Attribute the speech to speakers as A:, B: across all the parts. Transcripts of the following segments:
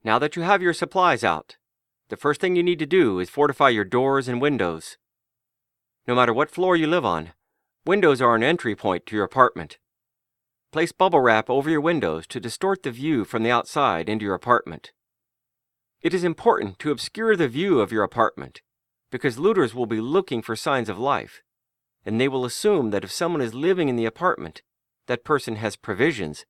A: Now that you have your supplies out, the first thing you need to do is fortify your doors and windows. No matter what floor you live on, windows are an entry point to your apartment. Place bubble wrap over your windows to distort the view from the outside into your apartment. It is important to obscure the view of your apartment because looters will be looking for signs of life, and they will assume that if someone is living in the apartment, that person has provisions.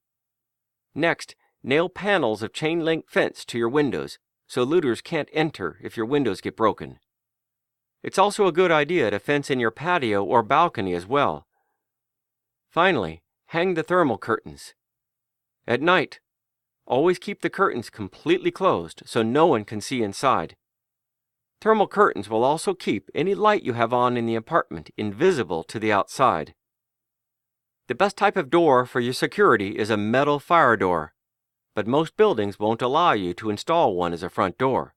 A: Next, nail panels of chain-link fence to your windows so looters can't enter if your windows get broken. It's also a good idea to fence in your patio or balcony as well. Finally, hang the thermal curtains. At night, always keep the curtains completely closed so no one can see inside. Thermal curtains will also keep any light you have on in the apartment invisible to the outside. The best type of door for your security is a metal fire door, but most buildings won't allow you to install one as a front door.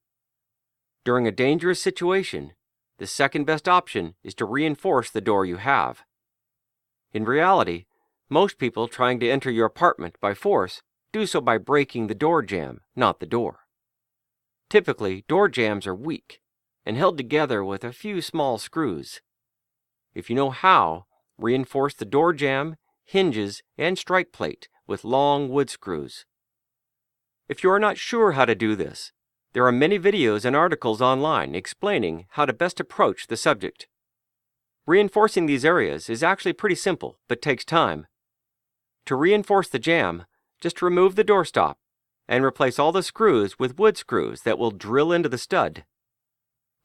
A: During a dangerous situation, the second best option is to reinforce the door you have. In reality, most people trying to enter your apartment by force do so by breaking the door jamb, not the door. Typically, door jambs are weak and held together with a few small screws. If you know how, reinforce the door jamb, hinges, and strike plate with long wood screws. If you are not sure how to do this, there are many videos and articles online explaining how to best approach the subject. Reinforcing these areas is actually pretty simple, but takes time. To reinforce the jamb, just remove the doorstop and replace all the screws with wood screws that will drill into the stud.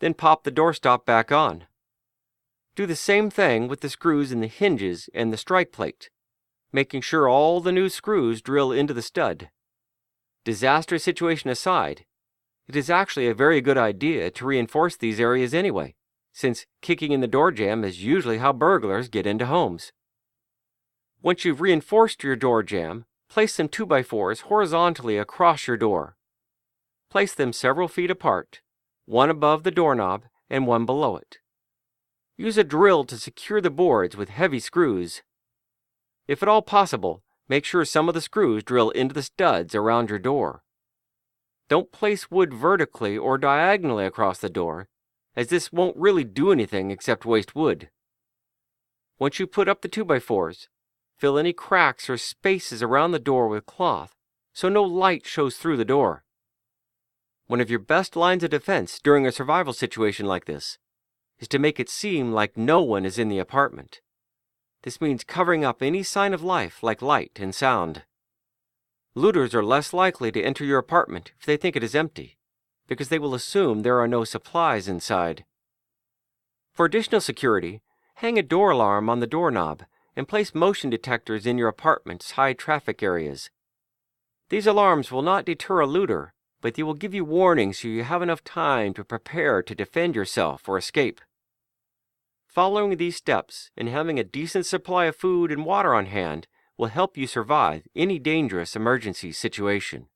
A: Then pop the doorstop back on. Do the same thing with the screws in the hinges and the strike plate, making sure all the new screws drill into the stud. Disaster situation aside, it is actually a very good idea to reinforce these areas anyway, since kicking in the door jamb is usually how burglars get into homes. Once you've reinforced your door jamb, place some 2x4s horizontally across your door. Place them several feet apart, one above the doorknob and one below it. Use a drill to secure the boards with heavy screws. If at all possible, make sure some of the screws drill into the studs around your door. Don't place wood vertically or diagonally across the door, as this won't really do anything except waste wood. Once you put up the 2x4s, fill any cracks or spaces around the door with cloth so no light shows through the door. One of your best lines of defense during a survival situation like this is to make it seem like no one is in the apartment. This means covering up any sign of life like light and sound. Looters are less likely to enter your apartment if they think it is empty, because they will assume there are no supplies inside. For additional security, hang a door alarm on the doorknob and place motion detectors in your apartment's high traffic areas. These alarms will not deter a looter, but they will give you warnings so you have enough time to prepare to defend yourself or escape. Following these steps and having a decent supply of food and water on hand will help you survive any dangerous emergency situation.